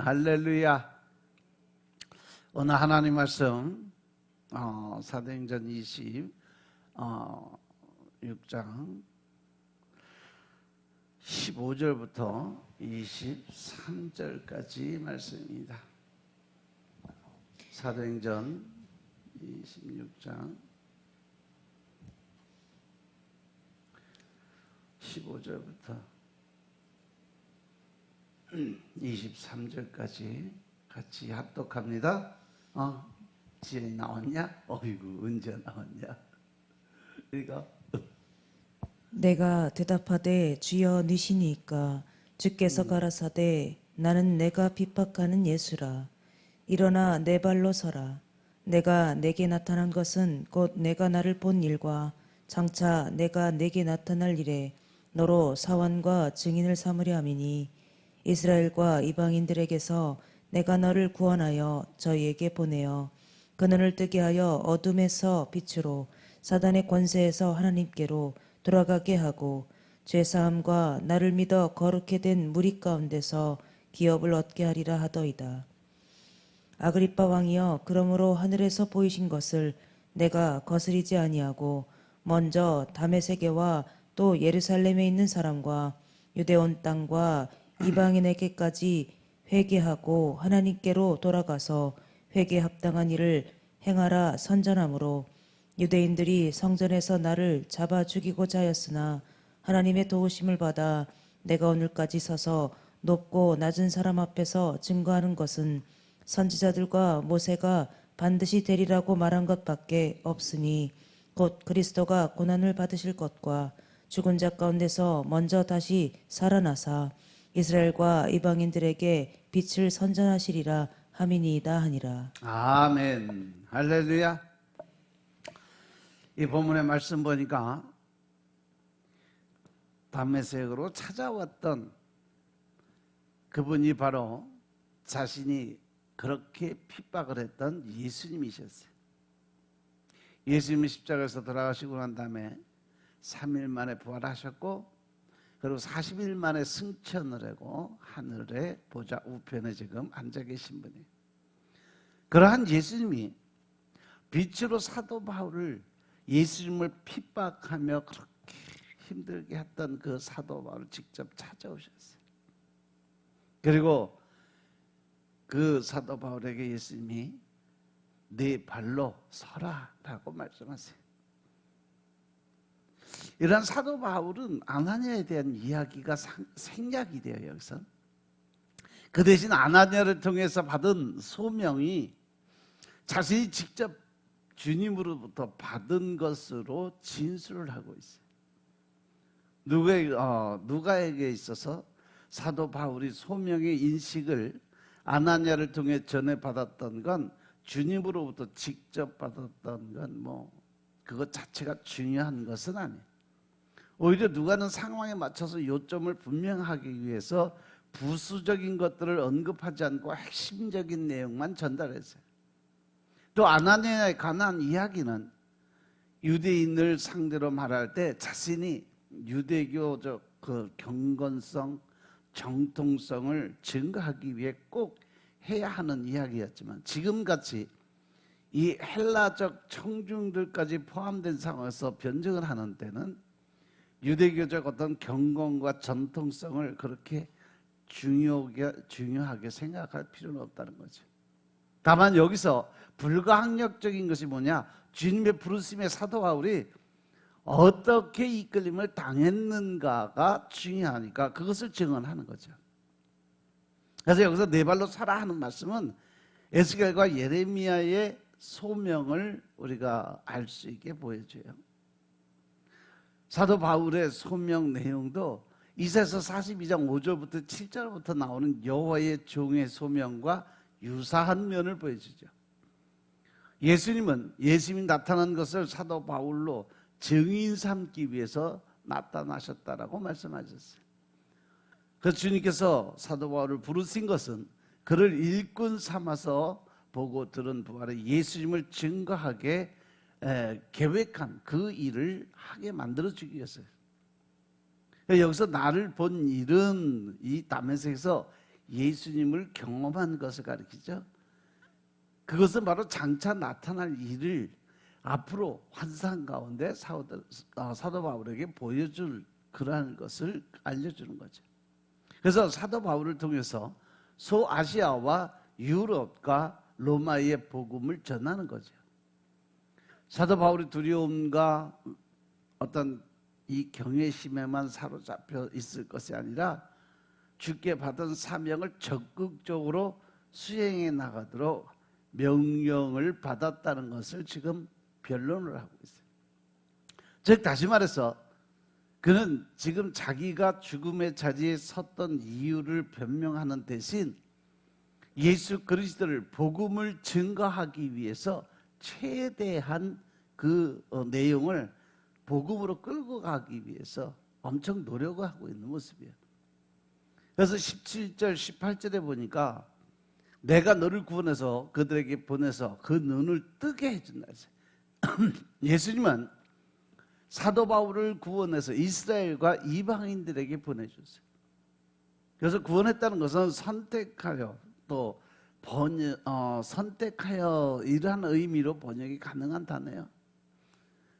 할렐루야. 오늘 하나님 말씀 사도행전 26장 15절부터 23절까지 말씀입니다. 사도행전 26장 15절부터 23절까지 같이 합독합니다. 지연이 나왔냐? 어이구, 언제 나왔냐? 이거 내가 대답하되 주여 니시니까 주께서 가라사대 나는 내가 핍박하는 예수라. 일어나 내 발로 서라. 내가 내게 나타난 것은 곧 내가 나를 본 일과 장차 내가 내게 나타날 일에 너로 사원과 증인을 삼으려 함이니 이스라엘과 이방인들에게서 내가 너를 구원하여 저희에게 보내어 그 눈을 뜨게 하여 어둠에서 빛으로 사단의 권세에서 하나님께로 돌아가게 하고 죄사함과 나를 믿어 거룩게 된 무리 가운데서 기업을 얻게 하리라 하더이다. 아그리빠 왕이여, 그러므로 하늘에서 보이신 것을 내가 거스리지 아니하고 먼저 다메섹에와 또 예루살렘에 있는 사람과 유대온 땅과 이방인에게까지 회개하고 하나님께로 돌아가서 회개에 합당한 일을 행하라 선전하므로 유대인들이 성전에서 나를 잡아 죽이고자 하였으나 하나님의 도우심을 받아 내가 오늘까지 서서 높고 낮은 사람 앞에서 증거하는 것은 선지자들과 모세가 반드시 되리라고 말한 것밖에 없으니 곧 그리스도가 고난을 받으실 것과 죽은 자 가운데서 먼저 다시 살아나사 이스라엘과 이방인들에게 빛을 선전하시리라 함이니이다 하니라. 아멘. 할렐루야. 이 본문의 말씀 보니까 다메섹으로 찾아왔던 그분이 바로 자신이 그렇게 핍박을 했던 예수님이셨어요. 예수님이 십자가에서 돌아가시고 난 다음에 3일 만에 부활하셨고, 그리고 40일 만에 승천을 하고 하늘의 보좌 우편에 지금 앉아 계신 분이에요. 그러한 예수님이 빛으로 사도 바울을, 예수님을 핍박하며 그렇게 힘들게 했던 그 사도 바울을 직접 찾아오셨어요. 그리고 그 사도 바울에게 예수님이 네 발로 서라 라고 말씀하세요. 이런 사도 바울은 아나니아에 대한 이야기가 생략이 돼요. 여기서 그 대신 아나니아를 통해서 받은 소명이 자신이 직접 주님으로부터 받은 것으로 진술을 하고 있어요. 누가에게 있어서 사도 바울이 소명의 인식을 아나니아를 통해 전해받았던 건 주님으로부터 직접 받았던 건 그것 자체가 중요한 것은 아니에요. 오히려 누가는 상황에 맞춰서 요점을 분명하기 위해서 부수적인 것들을 언급하지 않고 핵심적인 내용만 전달했어요. 또 아나니아에 관한 이야기는 유대인을 상대로 말할 때 자신이 유대교적 그 경건성, 정통성을 증거하기 위해 꼭 해야 하는 이야기였지만, 지금같이 이 헬라적 청중들까지 포함된 상황에서 변증을 하는 때는 유대교적 어떤 경건과 전통성을 그렇게 중요하게 생각할 필요는 없다는 거죠. 다만 여기서 불가항력적인 것이 뭐냐, 주님의 부르심의 사도 바울이 어떻게 이끌림을 당했는가가 중요하니까 그것을 증언하는 거죠. 그래서 여기서 네 발로 서라 하는 말씀은 에스겔과 예레미야의 소명을 우리가 알 수 있게 보여줘요. 사도 바울의 소명 내용도 이사야서 42장 5절부터 7절부터 나오는 여호와의 종의 소명과 유사한 면을 보여주죠. 예수님이 나타난 것을 사도 바울로 증인 삼기 위해서 나타나셨다라고 말씀하셨어요. 그래서 주님께서 사도 바울을 부르신 것은 그를 일꾼 삼아서 보고 들은 부활의 예수님을 증거하게 계획한 그 일을 하게 만들어주기 위해서요. 여기서 나를 본 일은 이 다메섹에서 예수님을 경험한 것을 가리키죠. 그것은 바로 장차 나타날 일을 앞으로 환상 가운데 사도 바울에게 보여줄 그러한 것을 알려주는 거죠. 그래서 사도 바울을 통해서 소아시아와 유럽과 로마의 복음을 전하는 거죠. 사도 바울의 두려움과 어떤 이 경외심에만 사로잡혀 있을 것이 아니라 주께 받은 사명을 적극적으로 수행해 나가도록 명령을 받았다는 것을 지금 변론을 하고 있어요. 즉 다시 말해서 그는 지금 자기가 죽음의 자리에 섰던 이유를 변명하는 대신 예수 그리스도를 복음을 증거하기 위해서 최대한 그 내용을 복음으로 끌고 가기 위해서 엄청 노력을 하고 있는 모습이에요. 그래서 17절 18절에 보니까 내가 너를 구원해서 그들에게 보내서 그 눈을 뜨게 해준다. 예수님은 사도 바울을 구원해서 이스라엘과 이방인들에게 보내줬어요. 그래서 구원했다는 것은 선택하여 또 선택하여 이러한 의미로 번역이 가능한 단어예요.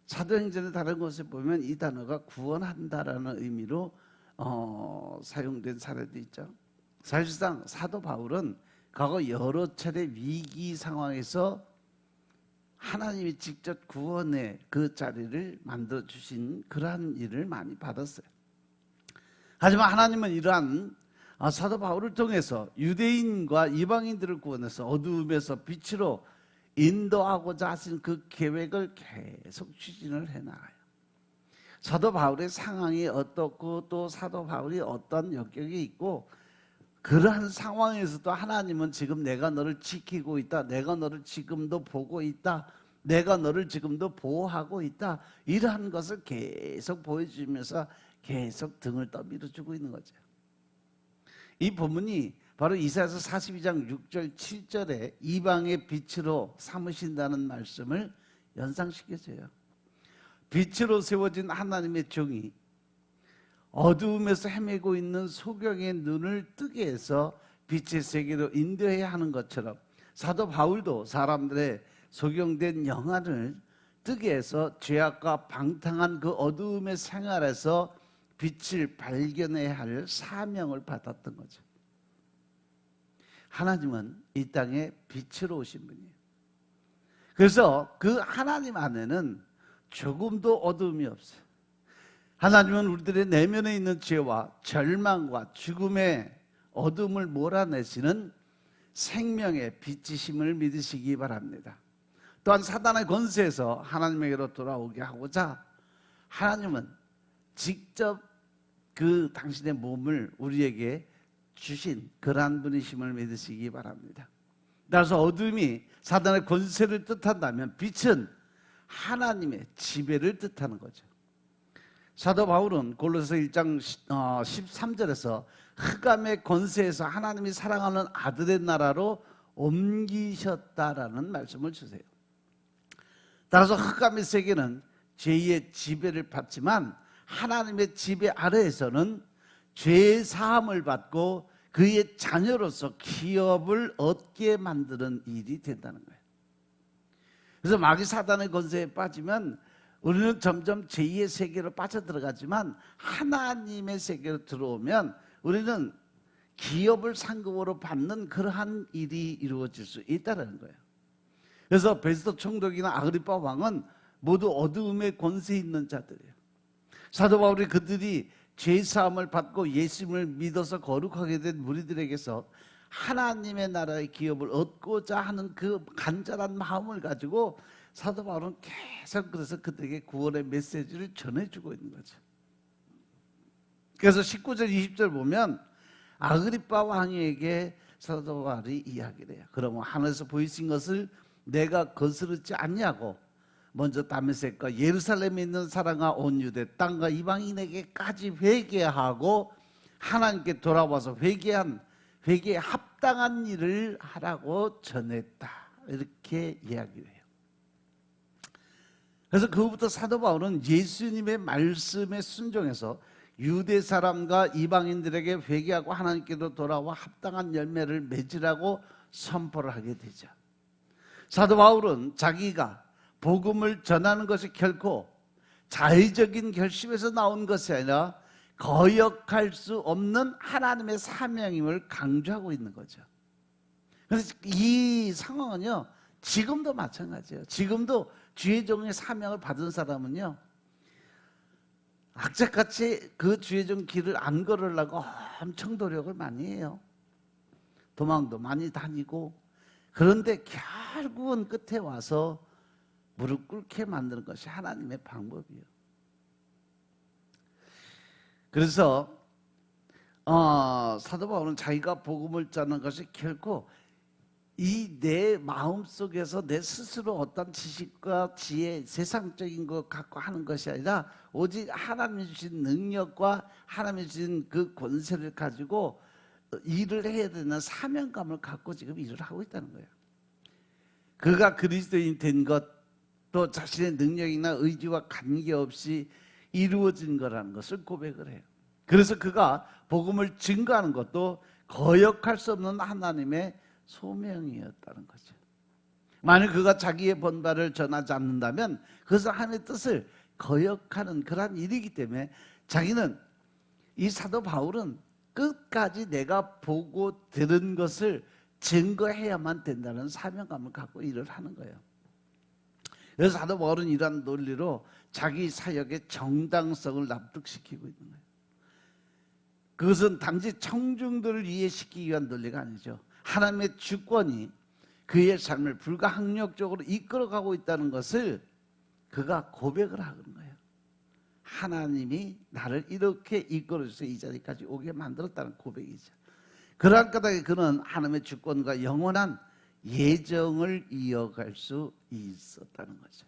사도행전의 다른 곳에 보면 이 단어가 구원한다라는 의미로 사용된 사례도 있죠. 사실상 사도 바울은 과거 여러 차례 위기 상황에서 하나님이 직접 구원의 그 자리를 만들어 주신 그러한 일을 많이 받았어요. 하지만 하나님은 이러한 사도 바울을 통해서 유대인과 이방인들을 구원해서 어두움에서 빛으로 인도하고자 하신 그 계획을 계속 추진을 해나가요. 사도 바울의 상황이 어떻고 또 사도 바울이 어떤 역경이 있고 그러한 상황에서도 하나님은 지금 내가 너를 지키고 있다. 내가 너를 지금도 보고 있다. 내가 너를 지금도 보호하고 있다. 이러한 것을 계속 보여주면서 계속 등을 떠밀어주고 있는 거죠. 이 본문이 바로 이사야서 42장 6절 7절에 이방의 빛으로 삼으신다는 말씀을 연상시켜줘요. 빛으로 세워진 하나님의 종이 어두움에서 헤매고 있는 소경의 눈을 뜨게 해서 빛의 세계로 인도해야 하는 것처럼 사도 바울도 사람들의 소경된 영안을 뜨게 해서 죄악과 방탕한 그 어두움의 생활에서 빛을 발견해야 할 사명을 받았던 거죠. 하나님은 이 땅에 빛으로 오신 분이에요. 그래서 그 하나님 안에는 조금도 어두움이 없어요. 하나님은 우리들의 내면에 있는 죄와 절망과 죽음의 어둠을 몰아내시는 생명의 빛이심을 믿으시기 바랍니다. 또한 사단의 권세에서 하나님에게로 돌아오게 하고자 하나님은 직접 그 당신의 몸을 우리에게 주신 그러한 분이심을 믿으시기 바랍니다. 따라서 어둠이 사단의 권세를 뜻한다면 빛은 하나님의 지배를 뜻하는 거죠. 사도 바울은 골로새 1장 13절에서 흑암의 권세에서 하나님이 사랑하는 아들의 나라로 옮기셨다라는 말씀을 주세요. 따라서 흑암의 세계는 죄의 지배를 받지만 하나님의 지배 아래에서는 죄의 사함을 받고 그의 자녀로서 기업을 얻게 만드는 일이 된다는 거예요. 그래서 마귀 사단의 권세에 빠지면 우리는 점점 제2의 세계로 빠져들어가지만 하나님의 세계로 들어오면 우리는 기업을 상급으로 받는 그러한 일이 이루어질 수 있다는 거예요. 그래서 베스도 총독이나 아그리파 왕은 모두 어두움의 권세 있는 자들이에요. 사도 바울이 그들이 죄사함을 받고 예수님을 믿어서 거룩하게 된 무리들에게서 하나님의 나라의 기업을 얻고자 하는 그 간절한 마음을 가지고 사도 바울은 계속 그래서 그들에게 구원의 메시지를 전해주고 있는 거죠. 그래서 19절 20절 보면 아그리파 왕에게 사도 바울이 이야기를 해요. 그러면 하늘에서 보이신 것을 내가 거스르지 않냐고 먼저 다메섹과 예루살렘에 있는 사람과 온 유대 땅과 이방인에게까지 회개하고 하나님께 돌아와서 회개에 합당한 일을 하라고 전했다. 이렇게 이야기를 해요. 그래서 그부터 사도 바울은 예수님의 말씀에 순종해서 유대 사람과 이방인들에게 회개하고 하나님께로 돌아와 합당한 열매를 맺으라고 선포를 하게 되죠. 사도 바울은 자기가 복음을 전하는 것이 결코 자의적인 결심에서 나온 것이 아니라 거역할 수 없는 하나님의 사명임을 강조하고 있는 거죠. 그래서 이 상황은요, 지금도 마찬가지예요. 지금도 주의 종의 사명을 받은 사람은요, 악착같이 그 주의 종 길을 안 걸으려고 엄청 노력을 많이 해요. 도망도 많이 다니고. 그런데 결국은 끝에 와서 무릎 꿇게 만드는 것이 하나님의 방법이에요. 그래서 사도 바울은 자기가 복음을 전하는 것이 결코 이 내 마음속에서 내 스스로 어떤 지식과 지혜, 세상적인 것 갖고 하는 것이 아니라 오직 하나님이 주신 능력과 하나님이 주신 그 권세를 가지고 일을 해야 되는 사명감을 갖고 지금 일을 하고 있다는 거예요. 그가 그리스도인 된 것, 또 자신의 능력이나 의지와 관계없이 이루어진 거라는 것을 고백을 해요. 그래서 그가 복음을 증거하는 것도 거역할 수 없는 하나님의 소명이었다는 거죠. 만약 그가 자기의 본바를 전하지 않는다면 그것은 하나님의 뜻을 거역하는 그러한 일이기 때문에 자기는, 이 사도 바울은 끝까지 내가 보고 들은 것을 증거해야만 된다는 사명감을 갖고 일을 하는 거예요. 그래서 사도 바울은 이러한 논리로 자기 사역의 정당성을 납득시키고 있는 거예요. 그것은 단지 청중들을 이해시키기 위한 논리가 아니죠. 하나님의 주권이 그의 삶을 불가항력적으로 이끌어가고 있다는 것을 그가 고백을 하는 거예요. 하나님이 나를 이렇게 이끌어줘서 이 자리까지 오게 만들었다는 고백이죠. 그러한 까닭에 그는 하나님의 주권과 영원한 예정을 이어갈 수 있었다는 거죠.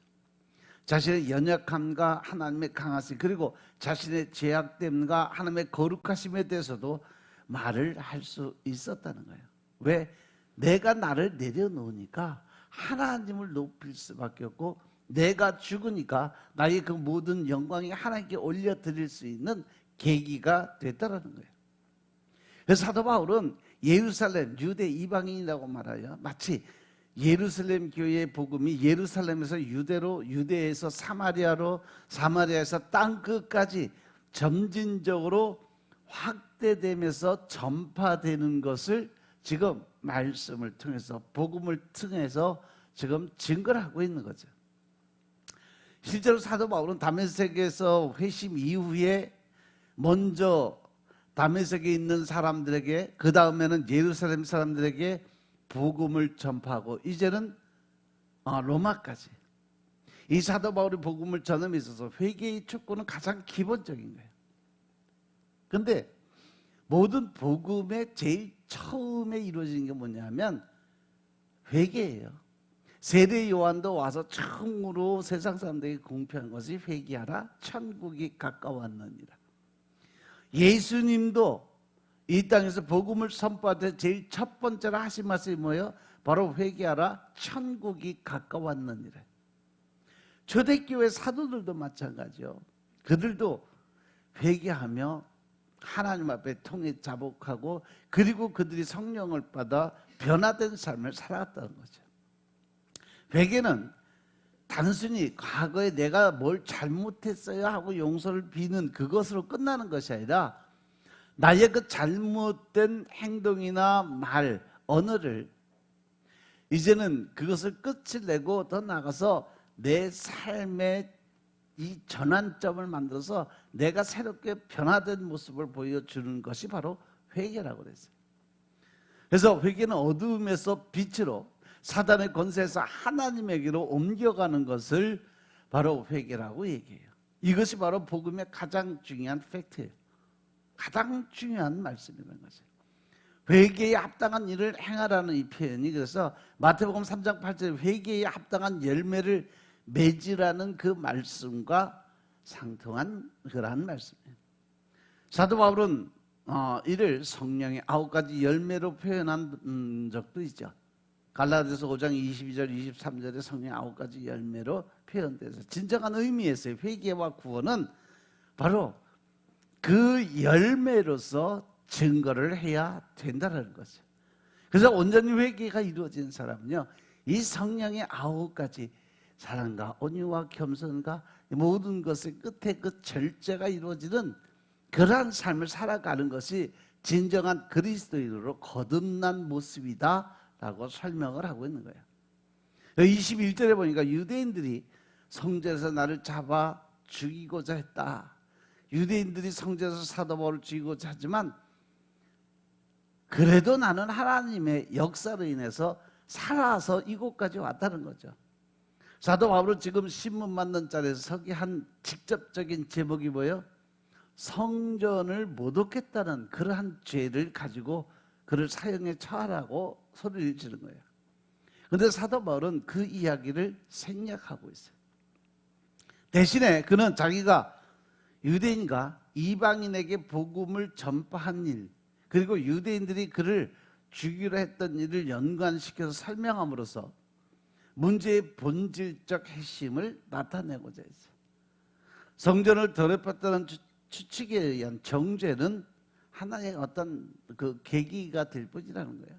자신의 연약함과 하나님의 강하심, 그리고 자신의 죄악됨과 하나님의 거룩하심에 대해서도 말을 할 수 있었다는 거예요. 왜? 내가 나를 내려놓으니까 하나님을 높일 수밖에 없고, 내가 죽으니까 나의 그 모든 영광이 하나님께 올려드릴 수 있는 계기가 됐다는 거예요. 그래서 사도 바울은 예루살렘, 유대 이방인이라고 말하여 마치 예루살렘 교회의 복음이 예루살렘에서 유대로, 유대에서 사마리아로, 사마리아에서 땅 끝까지 점진적으로 확대되면서 전파되는 것을 지금 말씀을 통해서, 복음을 통해서 지금 증거를 하고 있는 거죠. 실제로 사도 바울은 다메섹에서 회심 이후에 먼저 다메섹에 있는 사람들에게, 그 다음에는 예루살렘 사람들에게 복음을 전파하고, 이제는 로마까지 이 사도 바울이 복음을 전함에 있어서 회개의 축구는 가장 기본적인 거예요. 그런데 모든 복음의 제일 처음에 이루어지는 게 뭐냐면 회개예요. 세례 요한도 와서 처음으로 세상 사람들에게 공표한 것이 회개하라, 천국이 가까웠느니라. 예수님도 이 땅에서 복음을 선포할 때 제일 첫 번째로 하신 말씀이 뭐예요? 바로 회개하라, 천국이 가까웠느니라. 초대교회 사도들도 마찬가지요. 그들도 회개하며 하나님 앞에 통해 자복하고, 그리고 그들이 성령을 받아 변화된 삶을 살았다는 거죠. 회개는 단순히 과거에 내가 뭘 잘못했어요 하고 용서를 비는 그것으로 끝나는 것이 아니라, 나의 그 잘못된 행동이나 말, 언어를 이제는 그것을 끝을 내고 더 나아가서 내 삶의 이 전환점을 만들어서 내가 새롭게 변화된 모습을 보여주는 것이 바로 회개라고 그랬어요. 그래서 회개는 어두움에서 빛으로, 사단의 권세에서 하나님에게로 옮겨가는 것을 바로 회개라고 얘기해요. 이것이 바로 복음의 가장 중요한 팩트예요. 가장 중요한 말씀이라는 거죠. 회개에 합당한 일을 행하라는 이 표현이, 그래서 마태복음 3장 8절에 회개에 합당한 열매를 맺으라는 그 말씀과 상통한 그러한 말씀이에요. 사도 바울은 이를 성령의 9가지 열매로 표현한 적도 있죠. 갈라디아서 5장 22절 23절에 성령의 9가지 열매로 표현돼서 진정한 의미에서의 회개와 구원은 바로 그 열매로서 증거를 해야 된다는 거죠. 그래서 온전히 회개가 이루어진 사람은요, 이 성령의 9가지 사랑과 온유와 겸손과 모든 것의 끝에 그 절제가 이루어지는 그러한 삶을 살아가는 것이 진정한 그리스도인으로 거듭난 모습이다라고 설명을 하고 있는 거예요. 21절에 보니까 유대인들이 성전에서 나를 잡아 죽이고자 했다. 유대인들이 성전에서 사도 바울을 죽이고자 하지만 그래도 나는 하나님의 역사로 인해서 살아서 이곳까지 왔다는 거죠. 사도 바울은 지금 신문 맞는 자리에서 서기 한 직접적인 제목이 뭐예요? 성전을 못 얻겠다는 그러한 죄를 가지고 그를 사형에 처하라고 소리를 지른 거예요. 그런데 사도 바울은 그 이야기를 생략하고 있어요. 대신에 그는 자기가 유대인과 이방인에게 복음을 전파한 일, 그리고 유대인들이 그를 죽이려 했던 일을 연관시켜서 설명함으로써 문제의 본질적 핵심을 나타내고자 했어요. 성전을 더럽혔다는 추측에 의한 정죄는 하나의 어떤 그 계기가 될 뿐이라는 거예요.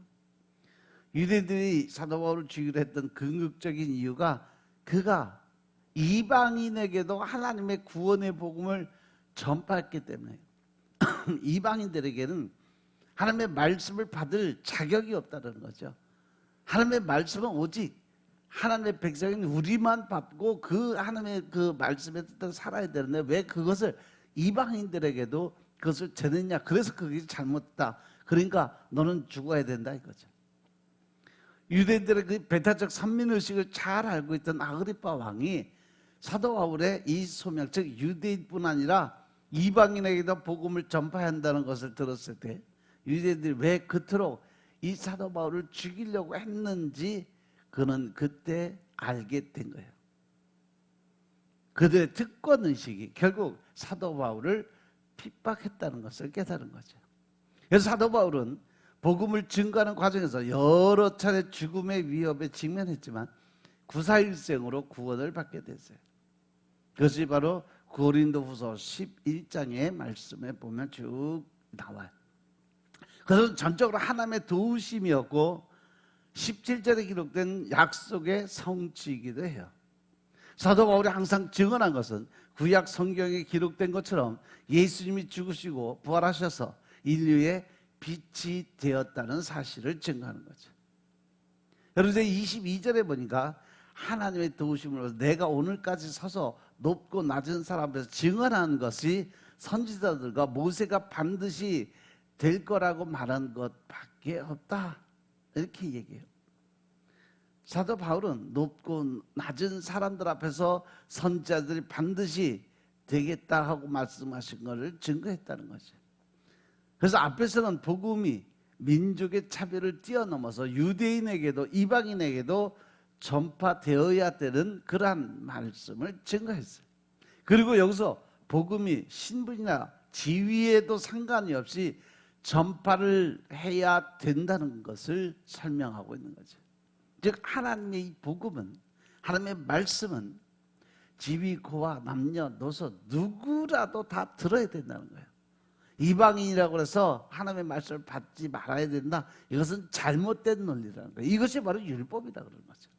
유대인들이 사도 바울을 죽이려 했던 궁극적인 이유가 그가 이방인에게도 하나님의 구원의 복음을 전파했기 때문에 이방인들에게는 하나님의 말씀을 받을 자격이 없다는 거죠. 하나님의 말씀은 오직 하나님의 백성인 우리만 받고 그 하나님의 그 말씀에 따라 살아야 되는데 왜 그것을 이방인들에게도 그것을 전했냐? 그래서 그게 잘못됐다. 그러니까 너는 죽어야 된다 이거죠. 유대인들의 그 배타적 선민의식을 잘 알고 있던 아그리파 왕이 사도 바울의 이 소명, 즉 유대인뿐 아니라 이방인에게도 복음을 전파해야 한다는 것을 들었을 때 유대인들이 왜 그토록 이 사도 바울을 죽이려고 했는지 그는 그때 알게 된 거예요. 그들의 특권의식이 결국 사도 바울을 핍박했다는 것을 깨달은 거죠. 그래서 사도 바울은 복음을 증거하는 과정에서 여러 차례 죽음의 위협에 직면했지만 구사일생으로 구원을 받게 됐어요. 그것이 바로 고린도후서 11장의 말씀에 보면 쭉 나와요. 그것은 전적으로 하나님의 도우심이었고 17절에 기록된 약속의 성취이기도 해요. 사도 바울이 항상 증언한 것은 구약 성경에 기록된 것처럼 예수님이 죽으시고 부활하셔서 인류의 빛이 되었다는 사실을 증거하는 거죠. 여러분 22절에 보니까 하나님의 도우심으로 내가 오늘까지 서서 높고 낮은 사람 앞에서 증언하는 것이 선지자들과 모세가 반드시 될 거라고 말한 것밖에 없다 이렇게 얘기해요. 사도 바울은 높고 낮은 사람들 앞에서 선지자들이 반드시 되겠다 하고 말씀하신 것을 증거했다는 거죠. 그래서 앞에서는 복음이 민족의 차별을 뛰어넘어서 유대인에게도 이방인에게도 전파되어야 되는 그러한 말씀을 증거했어요. 그리고 여기서 복음이 신분이나 지위에도 상관이 없이 전파를 해야 된다는 것을 설명하고 있는 거죠. 즉 하나님의 이 복음은, 하나님의 말씀은 지위, 고와 남녀노소 누구라도 다 들어야 된다는 거예요. 이방인이라고 해서 하나님의 말씀을 받지 말아야 된다. 이것은 잘못된 논리라는 거예요. 이것이 바로 율법이다 그러는 거죠.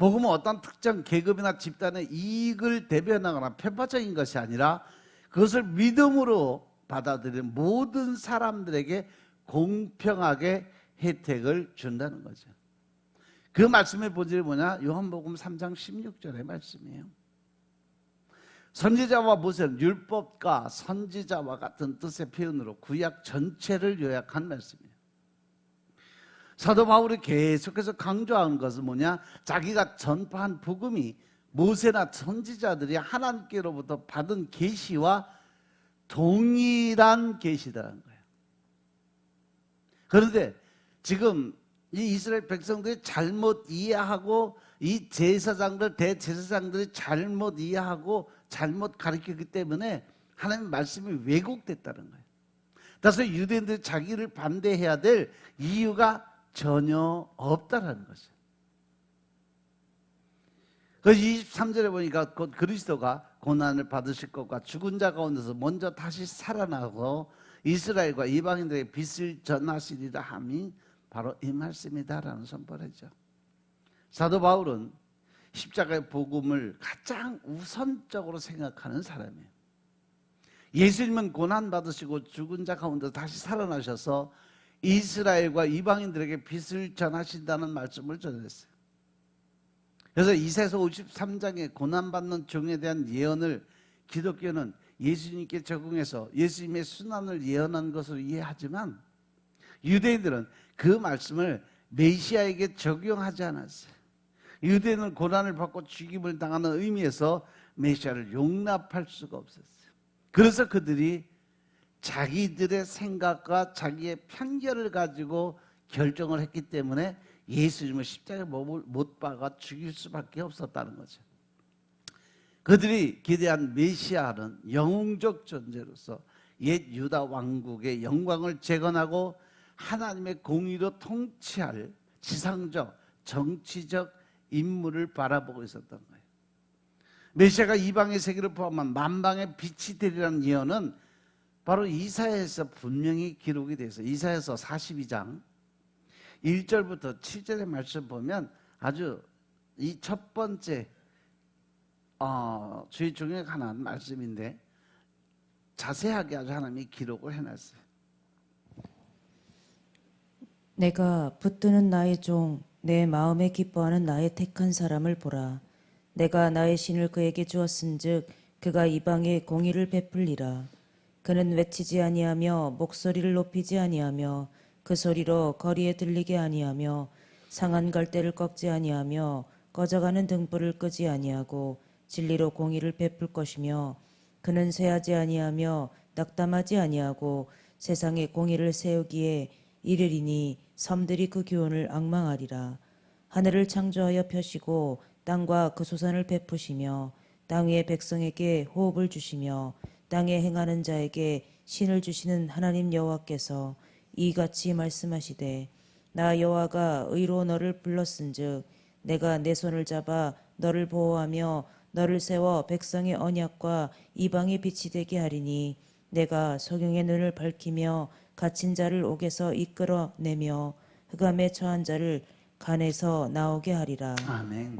복음은 어떤 특정 계급이나 집단의 이익을 대변하거나 편파적인 것이 아니라 그것을 믿음으로 받아들이는 모든 사람들에게 공평하게 혜택을 준다는 거죠. 그 말씀의 본질이 뭐냐? 요한복음 3장 16절의 말씀이에요. 선지자와 모세는 율법과 선지자와 같은 뜻의 표현으로 구약 전체를 요약한 말씀이에요. 사도 바울이 계속해서 강조하는 것은 뭐냐? 자기가 전파한 복음이 모세나 선지자들이 하나님께로부터 받은 계시와 동일한 계시다는 거예요. 그런데 지금 이 이스라엘 백성들이 잘못 이해하고 이 제사장들, 대제사장들이 잘못 이해하고 잘못 가르쳤기 때문에 하나님의 말씀이 왜곡됐다는 거예요. 따라서 유대인들이 자기를 반대해야 될 이유가 전혀 없다라는 것이에요. 그래서 23절에 보니까 곧 그리스도가 고난을 받으실 것과 죽은 자 가운데서 먼저 다시 살아나고 이스라엘과 이방인들에게 빛을 전하시리라 함이 바로 이 말씀이다라는 선포를 죠. 사도 바울은 십자가의 복음을 가장 우선적으로 생각하는 사람이에요. 예수님은 고난 받으시고 죽은 자 가운데서 다시 살아나셔서 이스라엘과 이방인들에게 빛을 전하신다는 말씀을 전했어요. 그래서 이사야서 53장의 고난받는 종에 대한 예언을 기독교는 예수님께 적용해서 예수님의 순환을 예언한 것으로 이해하지만 유대인들은 그 말씀을 메시아에게 적용하지 않았어요. 유대인은 고난을 받고 죽임을 당하는 의미에서 메시아를 용납할 수가 없었어요. 그래서 그들이 자기들의 생각과 자기의 편견을 가지고 결정을 했기 때문에 예수님을 십자가에 못 박아 죽일 수밖에 없었다는 거죠. 그들이 기대한 메시아는 영웅적 존재로서 옛 유다 왕국의 영광을 재건하고 하나님의 공의로 통치할 지상적, 정치적 인물을 바라보고 있었던 거예요. 메시아가 이방의 세계를 포함한 만방의 빛이 되리라는 예언은 바로 이사야에서 분명히 기록이 되어 있어요. 이사야서 42장 1절부터 7절의 말씀 보면 아주 이 첫 번째 주의 중에 하나 말씀인데 자세하게 아주 하나님이 기록을 해놨어요. 내가 붙드는 나의 종, 내 마음에 기뻐하는 나의 택한 사람을 보라. 내가 나의 신을 그에게 주었은즉 그가 이방에 공의를 베풀리라. 그는 외치지 아니하며 목소리를 높이지 아니하며 그 소리로 거리에 들리게 아니하며 상한 갈대를 꺾지 아니하며 꺼져가는 등불을 끄지 아니하고 진리로 공의를 베풀 것이며 그는 쇠하지 아니하며 낙담하지 아니하고 세상에 공의를 세우기에 이르리니 섬들이 그 교훈을 앙망하리라. 하늘을 창조하여 펴시고 땅과 그 소산을 베푸시며 땅 위의 백성에게 호흡을 주시며 땅에 행하는 자에게 신을 주시는 하나님 여호와께서 이같이 말씀하시되 나 여호와가 의로 너를 불렀은즉 내가 내 손을 잡아 너를 보호하며 너를 세워 백성의 언약과 이방의 빛이 되게 하리니 내가 소경의 눈을 밝히며 갇힌 자를 옥에서 이끌어내며 흑암에 처한 자를 간에서 나오게 하리라. 아멘.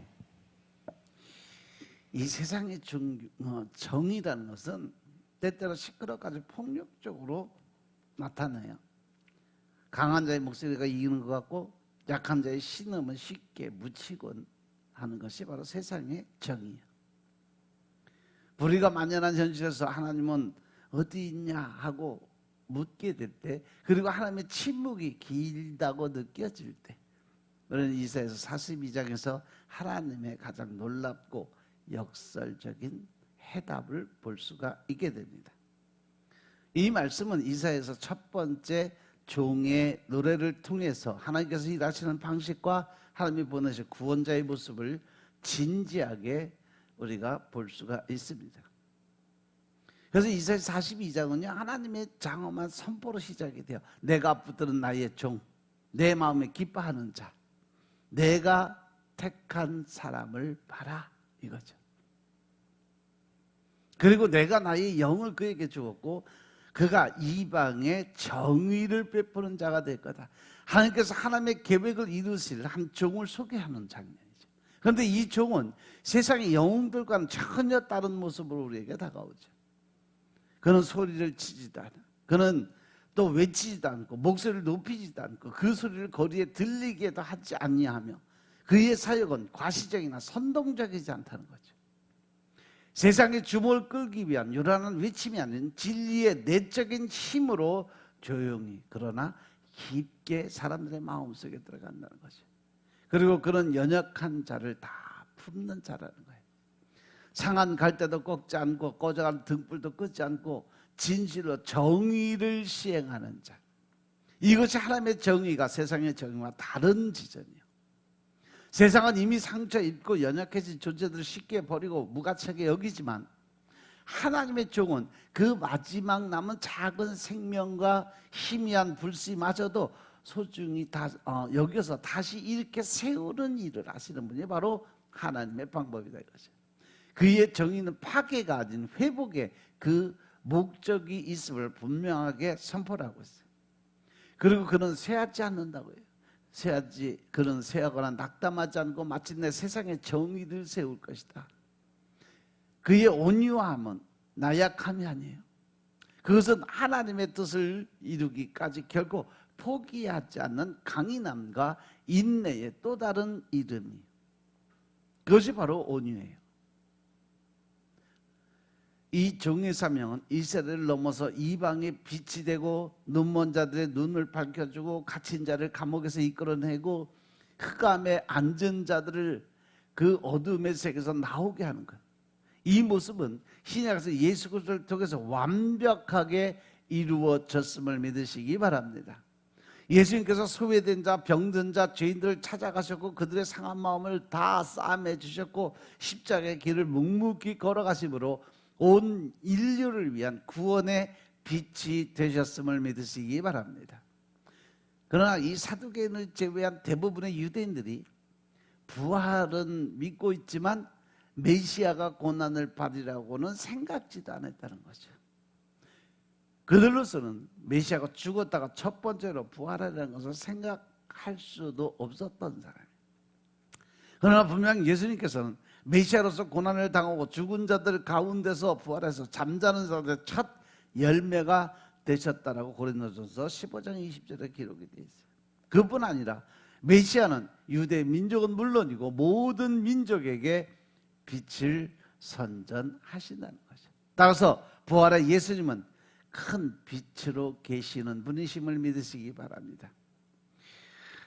이 세상의 정의라는 것은 때때로 시끄럽까지 폭력적으로 나타나요. 강한 자의 목소리가 이기는 것 같고 약한 자의 신음은 쉽게 묻히곤 하는 것이 바로 세상의 정의예요. 불의가 만연한 현실에서 하나님은 어디 있냐 하고 묻게 될 때, 그리고 하나님의 침묵이 길다고 느껴질 때, 우리는 이사야서 42장에서 하나님의 가장 놀랍고 역설적인 해답을 볼 수가 있게 됩니다. 이 말씀은 이사야서 첫 번째 종의 노래를 통해서 하나님께서 일하시는 방식과 하나님이 보내신 구원자의 모습을 진지하게 우리가 볼 수가 있습니다. 그래서 이사야 42장은요 하나님의 장엄한 선포로 시작이 돼요. 내가 붙드는 나의 종, 내 마음에 기뻐하는 자, 내가 택한 사람을 봐라, 이거죠. 그리고 내가 나의 영을 그에게 주었고 그가 이방에 정의를 베푸는 자가 될 거다. 하나님께서 하나님의 계획을 이루실 한 종을 소개하는 장면이죠. 그런데 이 종은 세상의 영웅들과는 전혀 다른 모습으로 우리에게 다가오죠. 그는 소리를 치지도 않아. 그는 또 외치지도 않고 목소리를 높이지도 않고 그 소리를 거리에 들리게도 하지 아니하며 그의 사역은 과시적이나 선동적이지 않다는 거죠. 세상의 주목을 끌기 위한 요란한 외침이 아닌 진리의 내적인 힘으로 조용히 그러나 깊게 사람들의 마음속에 들어간다는 거죠. 그리고 그런 연약한 자를 다 품는 자라는 거예요. 상한 갈대도 꺾지 않고 꺼져가는 등불도 끄지 않고 진실로 정의를 시행하는 자. 이것이 하나님의 정의가 세상의 정의와 다른 지점이에요. 세상은 이미 상처 입고 연약해진 존재들을 쉽게 버리고 무가치하게 여기지만 하나님의 종은 그 마지막 남은 작은 생명과 희미한 불씨마저도 소중히 여기서 다시 이렇게 세우는 일을 하시는 분이 바로 하나님의 방법이다 이거죠. 그의 정의는 파괴가 아닌 회복의 그 목적이 있음을 분명하게 선포를 하고 있어요. 그리고 그는 쇠하지 않는다고요. 그는 쇠하거나 낙담하지 않고 마침내 세상에 정의를 세울 것이다. 그의 온유함은 나약함이 아니에요. 그것은 하나님의 뜻을 이루기까지 결코 포기하지 않는 강인함과 인내의 또 다른 이름이에요. 그것이 바로 온유예요. 이 종의 사명은 이스라엘을 넘어서 이방의 빛이 되고 눈먼 자들의 눈을 밝혀주고 갇힌 자를 감옥에서 이끌어내고 흑암에 앉은 자들을 그 어둠의 세계에서 나오게 하는 거예요. 이 모습은 신약에서 예수 그리스도를 통해서 완벽하게 이루어졌음을 믿으시기 바랍니다. 예수님께서 소외된 자, 병든 자, 죄인들을 찾아가셨고 그들의 상한 마음을 다 싸매 주셨고 십자가의 길을 묵묵히 걸어가심으로 온 인류를 위한 구원의 빛이 되셨음을 믿으시기 바랍니다. 그러나 이 사두개인을 제외한 대부분의 유대인들이 부활은 믿고 있지만 메시아가 고난을 받으라고는 생각지도 않았다는 거죠. 그들로서는 메시아가 죽었다가 첫 번째로 부활하라는 것을 생각할 수도 없었던 사람이에요. 그러나 분명 예수님께서는 메시아로서 고난을 당하고 죽은 자들 가운데서 부활해서 잠자는 자들의 첫 열매가 되셨다라고 고린도전서 15장 20절에 기록이 되어 있어요. 그뿐 아니라 메시아는 유대 민족은 물론이고 모든 민족에게 빛을 선전하신다는 거죠. 따라서 부활의 예수님은 큰 빛으로 계시는 분이심을 믿으시기 바랍니다.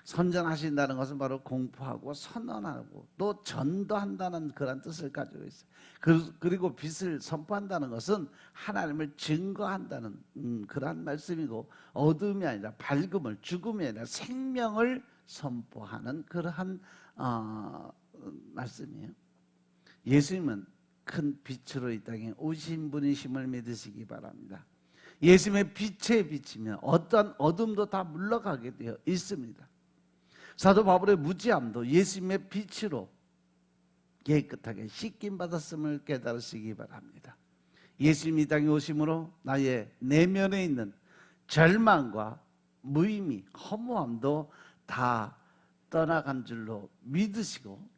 선전하신다는 것은 바로 공포하고 선언하고 또 전도한다는 그런 뜻을 가지고 있어요. 그리고 빛을 선포한다는 것은 하나님을 증거한다는 그런 말씀이고 어둠이 아니라 밝음을, 죽음이 아니라 생명을 선포하는 그러한 말씀이에요. 예수님은 큰 빛으로 이 땅에 오신 분이심을 믿으시기 바랍니다. 예수님의 빛에 비치면 어떤 어둠도 다 물러가게 되어 있습니다. 사도 바울의 무지함도 예수님의 빛으로 깨끗하게 씻김 받았음을 깨달으시기 바랍니다. 예수님이 이 땅에 오심으로 나의 내면에 있는 절망과 무의미, 허무함도 다 떠나간 줄로 믿으시고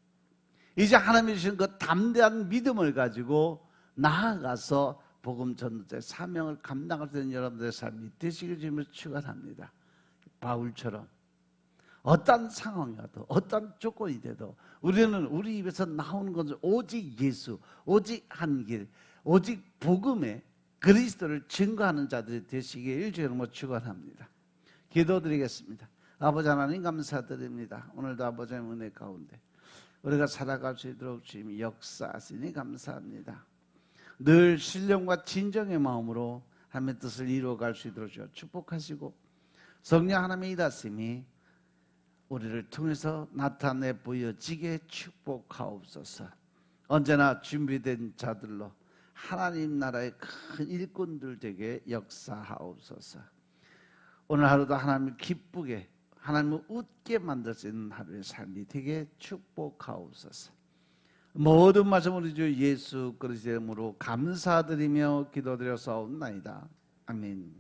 이제 하나님이 주신 그 담대한 믿음을 가지고 나아가서 복음 전도자의 사명을 감당할 수 있는 여러분들의 삶이 되시길 주님을 축원합니다. 바울처럼 어떤 상황이 와도 어떤 조건이 돼도 우리는 우리 입에서 나오는 것은 오직 예수, 오직 한 길, 오직 복음의 그리스도를 증거하는 자들이 되시길 주님을 축원합니다. 기도드리겠습니다. 아버지 하나님 감사드립니다. 오늘도 아버지의 은혜 가운데 우리가 살아갈 수 있도록 주님이 역사하시니 감사합니다. 늘 신령과 진정의 마음으로 하나님의 뜻을 이루어갈 수 있도록 축복하시고 성령 하나님의 일하심이 우리를 통해서 나타내 보여지게 축복하옵소서. 언제나 준비된 자들로 하나님 나라의 큰 일꾼들 되게 역사하옵소서. 오늘 하루도 하나님을 기쁘게 하나님을 웃게 만들 수 있는 하루의 삶이 되게 축복하옵소서. 모든 말씀 우리 주 예수 그리스도의 이름으로 감사드리며 기도드려 싸움나이다. 아멘.